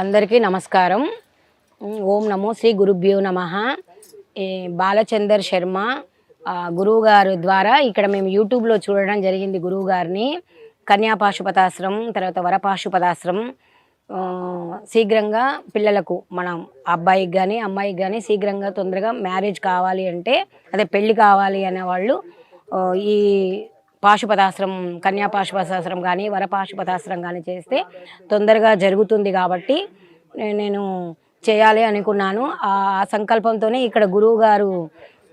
అందరికీ నమస్కారం. ఓం నమో శ్రీ గురుభ్యో నమః. బాలచందర్ శర్మ గురువు గారు ద్వారా ఇక్కడ మేము యూట్యూబ్లో చూడడం జరిగింది. గురువు గారిని కన్యాపాశుపతాశ్రం, తర్వాత వరపాశుపతాశ్రం శీఘ్రంగా పిల్లలకు మనం అబ్బాయికి కానీ అమ్మాయికి కానీ శీఘ్రంగా తొందరగా మ్యారేజ్ కావాలి అంటే, అదే పెళ్ళి కావాలి అనేవాళ్ళు ఈ పాశుపతాశ్రం, కన్యా పాశుపతాశ్రం కానీ వరపాశుపతాశ్రం కానీ చేస్తే తొందరగా జరుగుతుంది. కాబట్టి నేను చేయాలి అనుకున్నాను. ఆ సంకల్పంతోనే ఇక్కడ గురువు గారు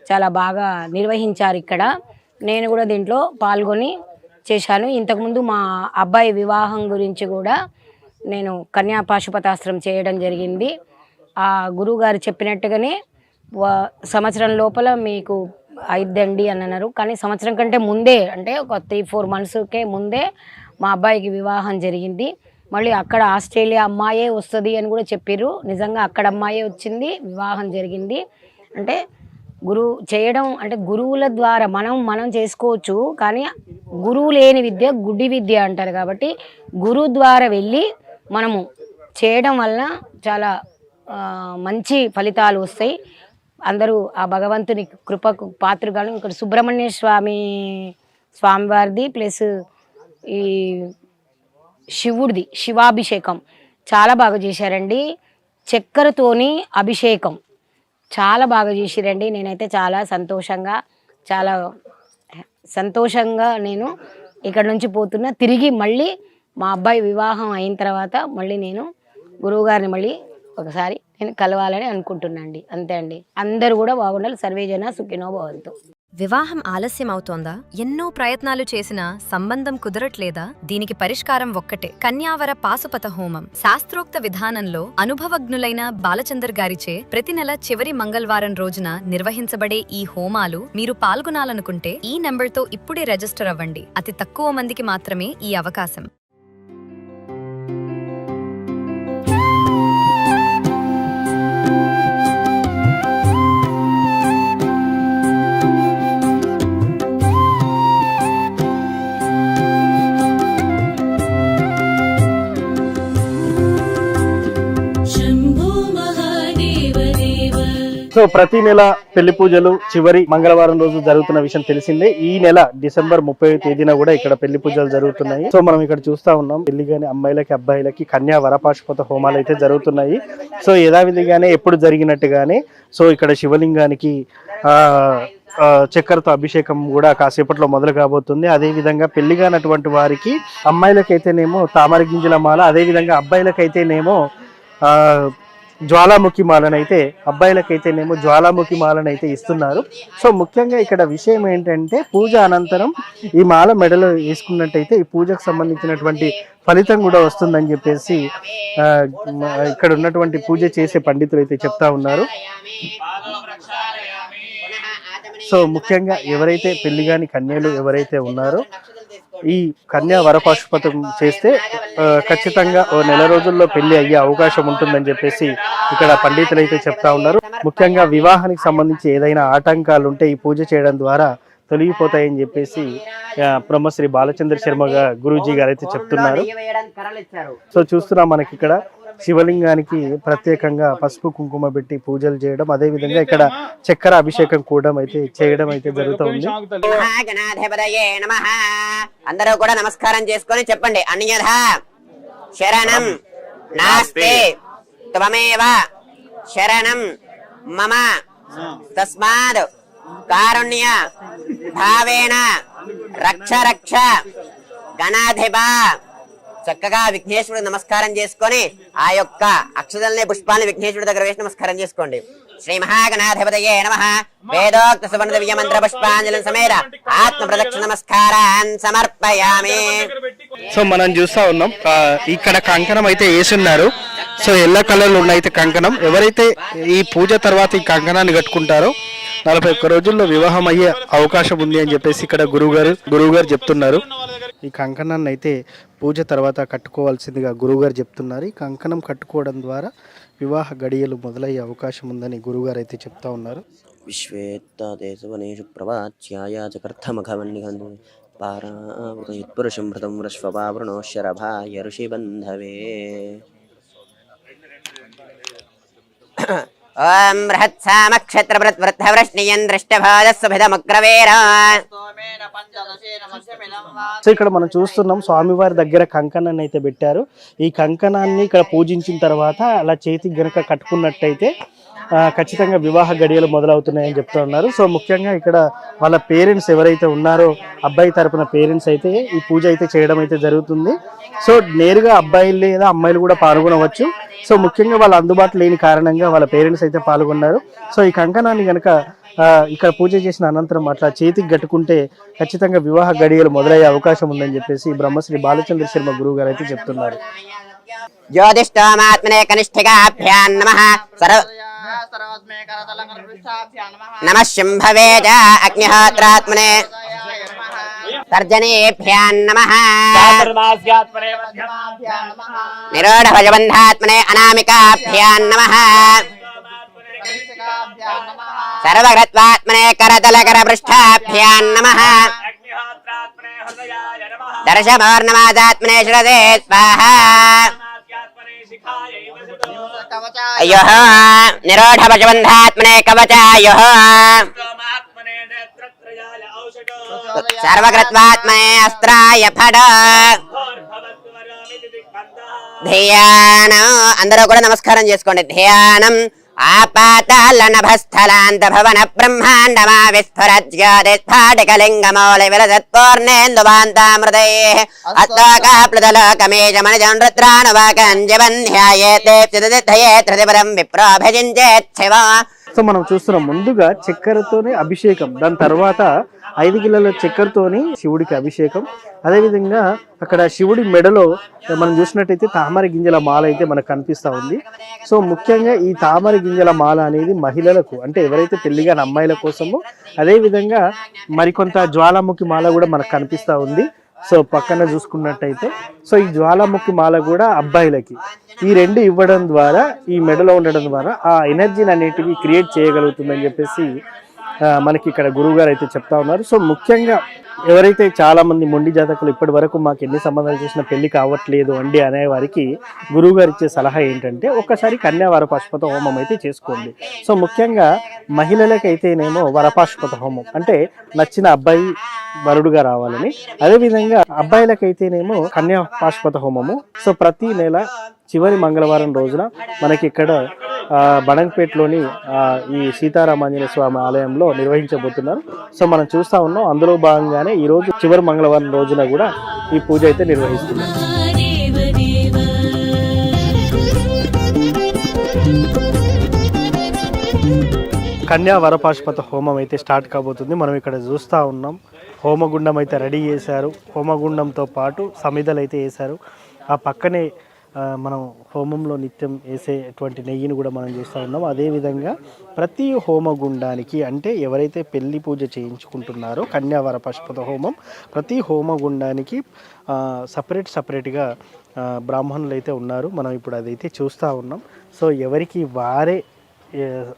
చాలా బాగా నిర్వహించారు. ఇక్కడ నేను కూడా దీంట్లో పాల్గొని చేశాను. ఇంతకుముందు మా అబ్బాయి వివాహం గురించి కూడా నేను కన్యా పాశుపతాశ్రం చేయడం జరిగింది. ఆ గురువుగారు చెప్పినట్టుగానే సంవత్సరం లోపల మీకు అయిద్దండి అని అన్నారు. కానీ సంవత్సరం కంటే ముందే, అంటే ఒక 3-4 మంత్స్కే ముందే మా అబ్బాయికి వివాహం జరిగింది. మళ్ళీ అక్కడ ఆస్ట్రేలియా అమ్మాయే వస్తుంది అని కూడా చెప్పారు. నిజంగా అక్కడ అమ్మాయే వచ్చింది, వివాహం జరిగింది. అంటే గురువు చేయడం అంటే గురువుల ద్వారా మనం చేసుకోవచ్చు. కానీ గురువు లేని విద్య గుడ్డి విద్య అంటారు. కాబట్టి గురువు ద్వారా వెళ్ళి మనము చేయడం వల్ల చాలా మంచి ఫలితాలు వస్తాయి. అందరూ ఆ భగవంతుని కృపకు పాత్రగాను. ఇక్కడ సుబ్రహ్మణ్య స్వామివారిది ప్లస్ ఈ శివాభిషేకం చాలా బాగా చేశారండి. చక్కెరతోని అభిషేకం చాలా బాగా చేసిరండి. నేనైతే చాలా సంతోషంగా నేను ఇక్కడ నుంచి పోతున్నా. తిరిగి మళ్ళీ మా అబ్బాయి వివాహం అయిన తర్వాత మళ్ళీ నేను గురువుగారిని మళ్ళీ ఒకసారి నేను కలవాలని అనుకుంటున్నాండి. అంతే అండి. అందరూ కూడా బాగుండాలి. సర్వేజన సుఖినో భవంతు. వివాహం ఆలస్యం అవుతోందా? ఎన్నో ప్రయత్నాలు చేసినా సంబంధం కుదరట్లేదా? దీనికి పరిష్కారం ఒక్కటే, కన్యావర పాశుపత హోమం. శాస్త్రోక్త విధానంలో అనుభవజ్ఞులైన బాలచందర్ గారిచే ప్రతి నెల చివరి మంగళవారం రోజున నిర్వహించబడే ఈ హోమాలు మీరు పాల్గొనాలనుకుంటే ఈ నెంబర్తో ఇప్పుడే రిజిస్టర్ అవ్వండి. అతి తక్కువ మందికి మాత్రమే ఈ అవకాశం. సో ప్రతి నెల పెళ్లి పూజలు చివరి మంగళవారం రోజు జరుగుతున్న విషయం తెలిసిందే. ఈ నెల డిసెంబర్ 30వ తేదీన కూడా ఇక్కడ పెళ్లి పూజలు జరుగుతున్నాయి. సో మనం ఇక్కడ చూస్తా ఉన్నాం, పెళ్లి గాని అమ్మాయిలకి అబ్బాయిలకి కన్యా వరపాశుపత హోమాలు అయితే జరుగుతున్నాయి. సో యథావిధిగానే ఎప్పుడు జరిగినట్టుగానే సో ఇక్కడ శివలింగానికి చక్కెరతో అభిషేకం కూడా కాసేపట్లో మొదలు కాబోతుంది. అదే విధంగా పెళ్లి కానటువంటి వారికి అమ్మాయిలకైతేనేమో తామర గింజల మాల, అదే విధంగా అబ్బాయిలకైతేనేమో జ్వాలాముఖి మాలనైతే, అబ్బాయిలకైతేనేమో జ్వాలాముఖి మాలనైతే ఇస్తున్నారు. సో ముఖ్యంగా ఇక్కడ విషయం ఏంటంటే, పూజ అనంతరం ఈ మాల మెడలో వేసుకున్నట్టయితే ఈ పూజకు సంబంధించినటువంటి ఫలితం కూడా వస్తుందని చెప్పేసి ఇక్కడ ఉన్నటువంటి పూజ చేసే పండితులు అయితే చెప్తా ఉన్నారు. సో ముఖ్యంగా ఎవరైతే పెళ్లి కాని కన్యలు ఎవరైతే ఉన్నారో ఈ కన్యా వరపాశుపతం చేస్తే ఖచ్చితంగా ఓ నెల రోజుల్లో పెళ్లి అయ్యే అవకాశం ఉంటుందని చెప్పేసి ఇక్కడ పండితులు అయితే చెప్తా ఉన్నారు. ముఖ్యంగా వివాహానికి సంబంధించి ఏదైనా ఆటంకాలు ఉంటే ఈ పూజ చేయడం ద్వారా తొలగిపోతాయని చెప్పేసి బ్రహ్మశ్రీ బాలచంద్ర శర్మ గురూజీ గారు అయితే చెప్తున్నారు. సో చూస్తున్నాం మనకి ఇక్కడ శివలింగానికి ప్రత్యేకంగా పసుపు కుంకుమ పెట్టి పూజలు చేయడం, అదే విధంగా ఇక్కడ చక్కెర అభిషేకం కూడా చేయడం అయితే జరుగుతుంది. అందరూ కూడా నమస్కారం చేసుకొని చెప్పండి, అన్యథా శరణం నాస్తి త్వమేవ శరణం మమ తస్మాద్ కారుణ్య భావేన రక్ష రక్ష గణాధిప. చక్కగా విఘ్నేశ్వరుడు నమస్కారం చేసుకొని ఆ యొక్క అక్షతల్ని పుష్పాన్ని విఘ్నేశ్వరుడి దగ్గర వేసి నమస్కారం చేసుకోండి. శ్రీ మహాగణాధిపతయే నమః. వేదోక్త సువర్ణ దివ్య మంత్ర పుష్పాంజలిం సమేత ఆత్మ ప్రదక్షిణ నమస్కారాన్ సమర్పయామి. సో మనం చూస్తా ఉన్నాం, ఇక్కడ కంకణం అయితే వేసున్నారు. సో ఎల్లో కలర్లో ఉన్నైతే కంకణం, ఎవరైతే ఈ పూజ తర్వాత ఈ కంకణాన్ని కట్టుకుంటారో 41 రోజుల్లో వివాహం అయ్యే అవకాశం ఉంది అని చెప్పేసి ఇక్కడ గురువుగారు చెప్తున్నారు. ఈ కంకణాన్ని అయితే పూజ తర్వాత కట్టుకోవాల్సిందిగా గురువుగారు చెప్తున్నారు. ఈ కంకణం కట్టుకోవడం ద్వారా వివాహ గడియలు మొదలయ్యే అవకాశం ఉందని గురువుగారు అయితే చెప్తా ఉన్నారు. విశ్వేత్తేషు ప్రవాచ్యాయ చకర్థమఘవన్నిహంతు పారావృతం వృష్వపావృణోశరభాయ ఋషిబంధవే. ఓం బృహత్సామక్షత్రవృత్వృద్ధవృష్ణియం దృష్టభాదస్సుభిదముగ్రవేర. సో ఇక్కడ మనం చూస్తున్నాం స్వామివారి దగ్గర కంకణాన్ని అయితే పెట్టారు. ఈ కంకణాన్ని ఇక్కడ పూజించిన తర్వాత అలా చేతికి గనక కట్టుకున్నట్టయితే ఖచ్చితంగా వివాహ గడియలు మొదలవుతున్నాయని చెప్తూ ఉన్నారు. సో ముఖ్యంగా ఇక్కడ వాళ్ళ పేరెంట్స్ ఎవరైతే ఉన్నారో అబ్బాయి తరపున పేరెంట్స్ అయితే ఈ పూజ అయితే చేయడం అయితే జరుగుతుంది. సో నేరుగా అబ్బాయిలు లేదా అమ్మాయిలు కూడా పాల్గొనవచ్చు. సో ముఖ్యంగా వాళ్ళు అందుబాటులో లేని కారణంగా వాళ్ళ పేరెంట్స్ అయితే పాల్గొన్నారు. సో ఈ కంకణాన్ని కనుక ఇక్కడ పూజ చేసిన అనంతరం అట్లా చేతికి కట్టుకుంటే ఖచ్చితంగా వివాహ గడియలు మొదలయ్యే అవకాశం ఉందని చెప్పేసి బ్రహ్మశ్రీ బాలచంద్ర శర్మ గురువు గారు అయితే చెప్తున్నారు. జ్యోతిష్ఠోమాత్మనే కనిష్ఠికాభ్యాం నమః నమః శంభవేజ అగ్నిహోత్రాత్మనే తర్జనేభ్యాం నమః నిరోఢభజబంధాత్మనే అనామికాభ్యాం నమః సర్వఘృత్వాత్మనే కరతలకరపృష్ఠాభ్యాం నమః దర్శమోర్ణమాదాత్మనే శిరసే స్వాహా అయ్యోః నిరోఢభజబంధాత్మనే కవచాయోః సర్వకృత్వాత్మనే అస్త్రాయ ఫడ. ధ్యానం అందరూ కూడా నమస్కారం చేసుకోండి. ధ్యానం ఆపాతాల నభస్థలాంత భవన బ్రహ్మాండమా విస్ఫురజ్యోతిస్ఫాటికలింగమౌళి విలసత్పూర్ణేందుభాంతామృతై అత్తోకాప్లుతలోకమేజమనిజం రుద్రానువాకంజబంధ్యాయేతే చిదతిథయే త్రిదిపరం విప్రోభజించేచ్ఛివ. సో మనం చూస్తున్నాం ముందుగా చక్కెరతోనే అభిషేకం, దాని తర్వాత 5 కిలోల చక్కెరతోని శివుడికి అభిషేకం. అదేవిధంగా అక్కడ శివుడి మెడలో మనం చూసినట్టయితే తామర గింజల మాల అయితే మనకు కనిపిస్తూ ఉంది. సో ముఖ్యంగా ఈ తామర గింజల మాల అనేది మహిళలకు, అంటే ఎవరైతే పెళ్లిగాని అమ్మాయిల కోసము, అదేవిధంగా మరికొంత జ్వాలాముఖి మాల కూడా మనకు కనిపిస్తూ ఉంది. సో పక్కన చూసుకున్నట్టయితే సో ఈ జ్వాలాముఖి మాల కూడా అబ్బాయిలకి. ఈ 2 ఇవ్వడం ద్వారా, ఈ మెడలో ఉండడం ద్వారా ఆ ఎనర్జీని అనేటివి క్రియేట్ చేయగలుగుతుందని చెప్పేసి మనకి ఇక్కడ గురువు గారు అయితే చెప్తా ఉన్నారు. సో ముఖ్యంగా ఎవరైతే చాలా మంది మొండి జాతకులు ఇప్పటి వరకు మాకు ఎన్ని సంబంధాలు చేసినా పెళ్లి కావట్లేదు అండి అనే వారికి గురువు గారు ఇచ్చే సలహా ఏంటంటే ఒక్కసారి కన్యా వరపాశుపత హోమం అయితే చేసుకోండి. సో ముఖ్యంగా మహిళలకైతేనేమో వరపాశుపత హోమం అంటే నచ్చిన అబ్బాయి వరుడుగా రావాలని, అదేవిధంగా అబ్బాయిలకైతేనేమో కన్యా పాశుపత హోమము. సో ప్రతి నెల చివరి మంగళవారం రోజున మనకి ఇక్కడ బడంగపేటలోని ఈ సీతారామాంజనేయ స్వామి ఆలయంలో నిర్వహించబోతున్నారు. సో మనం చూస్తా ఉన్నాం. అందులో భాగంగానే ఈ రోజు చివరి మంగళవారం రోజున కూడా ఈ పూజ అయితే నిర్వహిస్తున్నారు. కన్యా వరపాశుపత హోమం అయితే స్టార్ట్ కాబోతుంది. మనం ఇక్కడ చూస్తూ ఉన్నాం. హోమగుండం అయితే రెడీ చేశారు. హోమగుండంతో పాటు సమిధలు అయితే వేశారు. ఆ పక్కనే మనం హోమంలో నిత్యం వేసేటువంటి నెయ్యిని కూడా మనం చూస్తూ ఉన్నాం. అదేవిధంగా ప్రతి హోమగుండానికి, అంటే ఎవరైతే పెళ్లి పూజ చేయించుకుంటున్నారో కన్యా వరపాశుపత హోమం, ప్రతి హోమగుండానికి సపరేట్గా బ్రాహ్మణులు అయితే ఉన్నారు. మనం ఇప్పుడు అదైతే చూస్తూ ఉన్నాం. సో ఎవరికి వారే,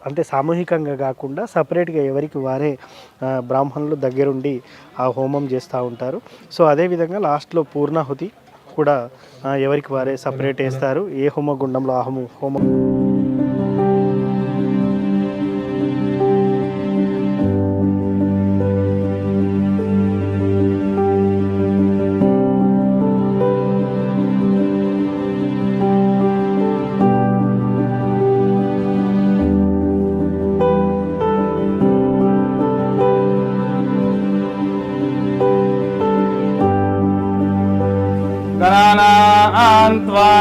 అంటే సామూహికంగా కాకుండా సపరేట్గా ఎవరికి వారే బ్రాహ్మణులు దగ్గరుండి ఆ హోమం చేస్తూ ఉంటారు. సో అదేవిధంగా లాస్ట్లో పూర్ణాహుతి కూడా ఎవరికి వారే సపరేట్ వేస్తారు. ఏ హోమగుండంలో ఆ హోమం.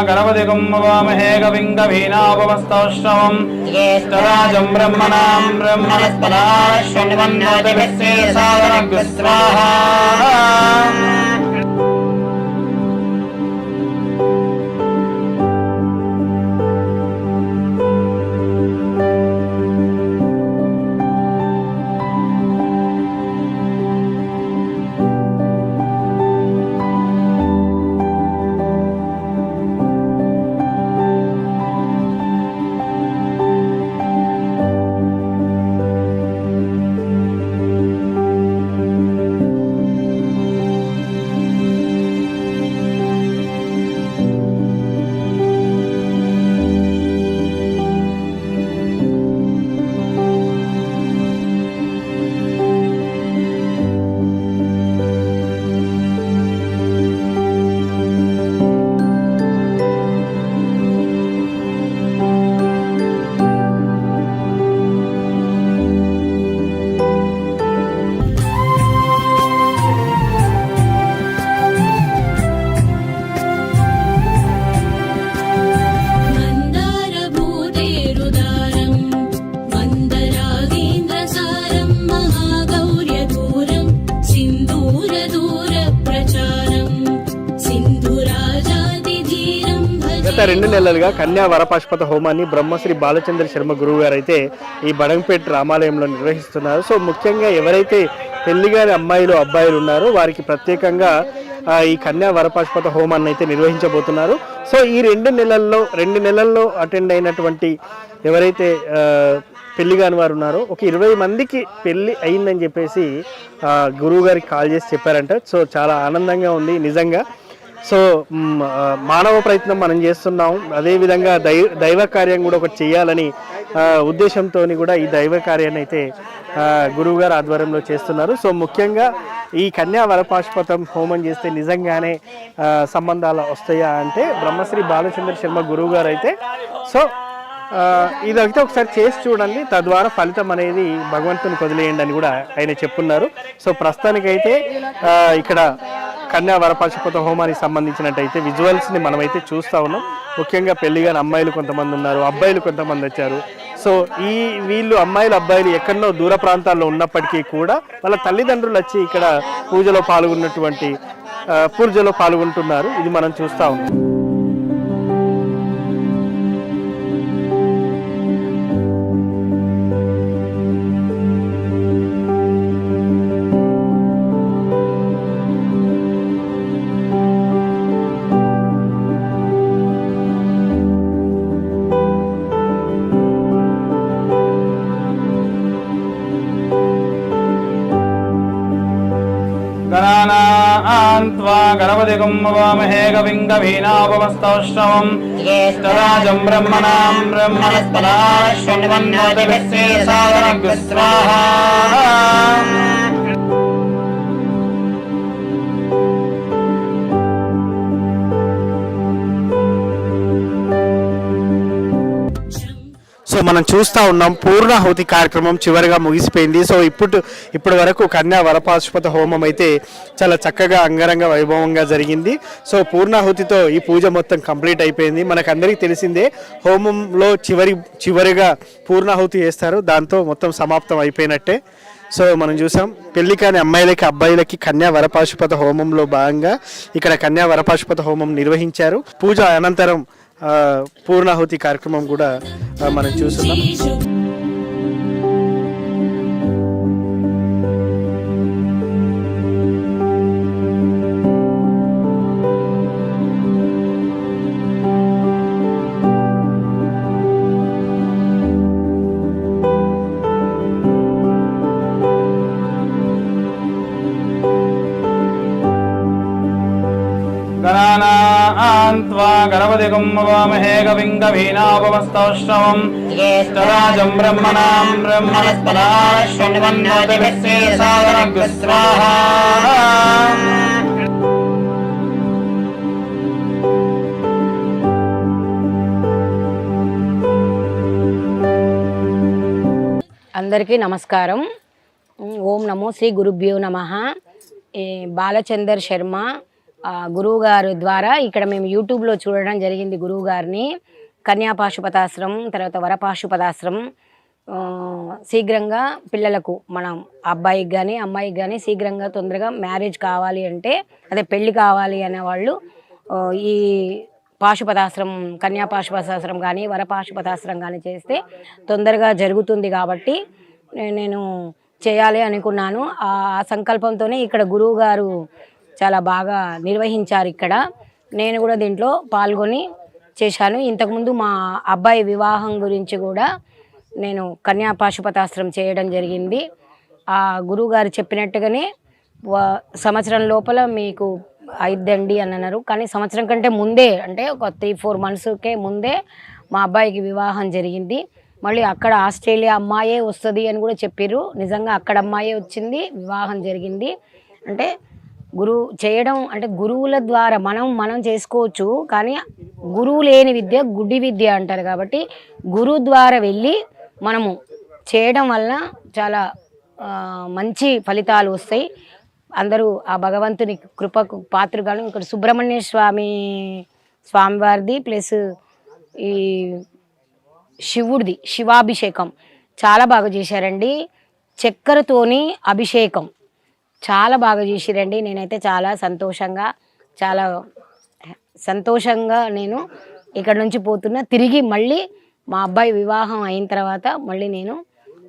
गणपतिगं नमामहे कविं कवीनापमस्तौष्टवं ज्येष्ठराजं ब्रह्मणां ब्रह्मणस्पदाः शृण्वन्नोतिभिस्ते सादरं स्वाहा. గత 2 నెలలుగా కన్యా వరపాశుపత హోమాన్ని బ్రహ్మశ్రీ బాలచంద్ర శర్మ గురువు గారు అయితే ఈ బడంపేట రామాలయంలో నిర్వహిస్తున్నారు. సో ముఖ్యంగా ఎవరైతే పెళ్లిగారి అమ్మాయిలు అబ్బాయిలు ఉన్నారో వారికి ప్రత్యేకంగా ఈ కన్యా వరపాశుపత హోమాన్ని అయితే నిర్వహించబోతున్నారు. సో ఈ 2 నెలల్లో అటెండ్ అయినటువంటి ఎవరైతే పెళ్లి కాని వారు ఉన్నారో ఒక 20 మందికి పెళ్లి అయిందని చెప్పేసి గురువు గారికి కాల్ చేసి చెప్పారంట. సో చాలా ఆనందంగా ఉంది నిజంగా. సో మానవ ప్రయత్నం మనం చేస్తున్నాం, అదేవిధంగా దైవ కార్యం కూడా ఒకటి చేయాలని ఉద్దేశంతో కూడా ఈ దైవ కార్యాన్ని అయితే గురువు గారు ఆధ్వర్యంలో చేస్తున్నారు. సో ముఖ్యంగా ఈ కన్యా వరపాశుపతం హోమం చేస్తే నిజంగానే సంబంధాలు వస్తాయా అంటే బ్రహ్మశ్రీ బాలచంద్ర శర్మ గురువు గారు అయితే సో ఇదైతే ఒకసారి చేసి చూడండి, తద్వారా ఫలితం అనేది భగవంతుని వదిలేయండి అని కూడా ఆయన చెప్పున్నారు. సో ప్రస్తుతానికైతే ఇక్కడ కన్యా వరపాశుపత హోమానికి సంబంధించినట్టయితే విజువల్స్ని మనమైతే చూస్తూ ఉన్నాం. ముఖ్యంగా పెళ్లిగాని అమ్మాయిలు కొంతమంది ఉన్నారు, అబ్బాయిలు కొంతమంది వచ్చారు. సో వీళ్ళు అమ్మాయిలు అబ్బాయిలు ఎక్కడో దూర ప్రాంతాల్లో ఉన్నప్పటికీ కూడా వాళ్ళ తల్లిదండ్రులు వచ్చి ఇక్కడ పూజలో పాల్గొంటున్నారు. ఇది మనం చూస్తూ ఉన్నాం. गणानान्त्वा गणपतिं नमामहे कविं कवीनापमस्तौष्टवम् ज्येष्ठराजं ब्रह्मणां ब्रह्मणस्पदा शृण्वन्नोतिभिः सादरं स्वाहा। సో మనం చూస్తూ ఉన్నాం పూర్ణాహుతి కార్యక్రమం చివరిగా ముగిసిపోయింది. సో ఇప్పటి వరకు కన్యా వరపాశుపత హోమం అయితే చాలా చక్కగా అంగరంగ వైభవంగా జరిగింది. సో పూర్ణాహుతితో ఈ పూజ మొత్తం కంప్లీట్ అయిపోయింది. మనకందరికీ తెలిసిందే హోమంలో చివరిగా పూర్ణాహుతి చేస్తారు, దాంతో మొత్తం సమాప్తం అయిపోయినట్టే. సో మనం చూసాం పెళ్లి కాని అమ్మాయిలకి అబ్బాయిలకి కన్యా వరపాశుపత హోమంలో భాగంగా ఇక్కడ కన్యా వరపాశుపత హోమం నిర్వహించారు. పూజ అనంతరం పూర్ణాహుతి కార్యక్రమం కూడా మనం చూస్తున్నాం. गणानान्त्वा गणपतिं नमामहे कविं कवीनापमस्तौष्टवम् ज्येष्ठराजं ब्रह्मणां ब्रह्मणस्पदा शृण्वन्नोतिभिः सादरं स्वाहा। అందరికీ నమస్కారం. ఓం నమో శ్రీ గురుభ్యో నమః. బాలచందర్ శర్మ గురువు గారు ద్వారా ఇక్కడ మేము యూట్యూబ్లో చూడడం జరిగింది. గురువు గారిని కన్యాపాశుపతాశ్రమం, తర్వాత వరపాశుపతాశ్రమం శీఘ్రంగా పిల్లలకు మనం అబ్బాయికి కానీ అమ్మాయికి కానీ శీఘ్రంగా తొందరగా మ్యారేజ్ కావాలి అంటే అదే పెళ్ళి కావాలి అనేవాళ్ళు ఈ పాశుపతాశ్రమం కన్యాపాశుపతాశ్రమం కానీ వరపాశుపతాశ్రమం కానీ చేస్తే తొందరగా జరుగుతుంది. కాబట్టి నేను చేయాలి అనుకున్నాను. ఆ సంకల్పంతోనే ఇక్కడ గురువు గారు చాలా బాగా నిర్వహించారు. ఇక్కడ నేను కూడా దీంట్లో పాల్గొని చేశాను. ఇంతకుముందు మా అబ్బాయి వివాహం గురించి కూడా నేను కన్యా పాశుపతాశ్రమం చేయడం జరిగింది. ఆ గురువుగారు చెప్పినట్టుగానే సంవత్సరం లోపల మీకు అయిద్దండి అని అన్నారు. కానీ సంవత్సరం కంటే ముందే అంటే ఒక 3-4 మంత్స్కే ముందే మా అబ్బాయికి వివాహం జరిగింది. మళ్ళీ అక్కడ ఆస్ట్రేలియా అమ్మాయే వస్తుంది అని కూడా చెప్పారు. నిజంగా అక్కడ అమ్మాయే వచ్చింది, వివాహం జరిగింది. అంటే చేయడం అంటే గురువుల ద్వారా మనం చేసుకోవచ్చు, కానీ గురువు లేని విద్య గుడ్డి విద్య అంటారు. కాబట్టి గురువు ద్వారా వెళ్ళి మనము చేయడం వల్ల చాలా మంచి ఫలితాలు వస్తాయి. అందరూ ఆ భగవంతుని కృపకు పాత్రగాను. ఇక్కడ సుబ్రహ్మణ్య స్వామివారిది ప్లస్ ఈ శివాభిషేకం చాలా బాగా చేశారండి. చక్కెరతోని అభిషేకం చాలా బాగా చేసిరండి. నేనైతే చాలా సంతోషంగా నేను ఇక్కడ నుంచి పోతున్నా. తిరిగి మళ్ళీ మా అబ్బాయి వివాహం అయిన తర్వాత మళ్ళీ నేను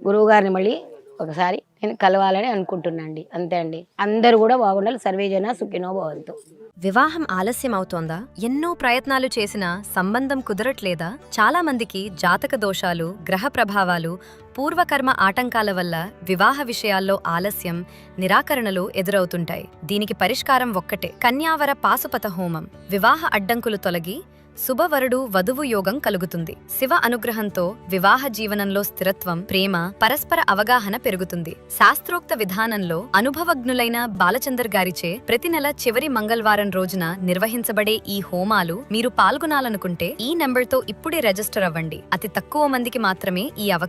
గురువుగారిని మళ్ళీ ఒకసారి నేను కలవాలని అనుకుంటున్నా అండి. అంతే అండి. అందరూ కూడా బాగుండాలి. సర్వేజన సుఖినో భవంతు. వివాహం ఆలస్యం అవుతోందా? ఎన్నో ప్రయత్నాలు చేసినా సంబంధం కుదరట్లేదా? చాలా మందికి జాతక దోషాలు, గ్రహ ప్రభావాలు, పూర్వకర్మ ఆటంకాల వల్ల వివాహ విషయాల్లో ఆలస్యం, నిరాకరణలు ఎదురవుతుంటాయి. దీనికి పరిష్కారం ఒక్కటే, కన్యావర పాశుపత హోమం. వివాహ అడ్డంకులు తొలగి శుభవరుడు వధువు యోగం కలుగుతుంది. శివ అనుగ్రహంతో వివాహ జీవనంలో స్థిరత్వం, ప్రేమ, పరస్పర అవగాహన పెరుగుతుంది. శాస్త్రోక్త విధానంలో అనుభవజ్ఞులైన బాలచందర్ గారిచే ప్రతి నెల చివరి మంగళవారం రోజున నిర్వహించబడే ఈ హోమాలు మీరు పాల్గొనాలనుకుంటే ఈ నెంబర్తో ఇప్పుడే రిజిస్టర్ అవ్వండి. అతి తక్కువ మందికి మాత్రమే ఈ అవకాశం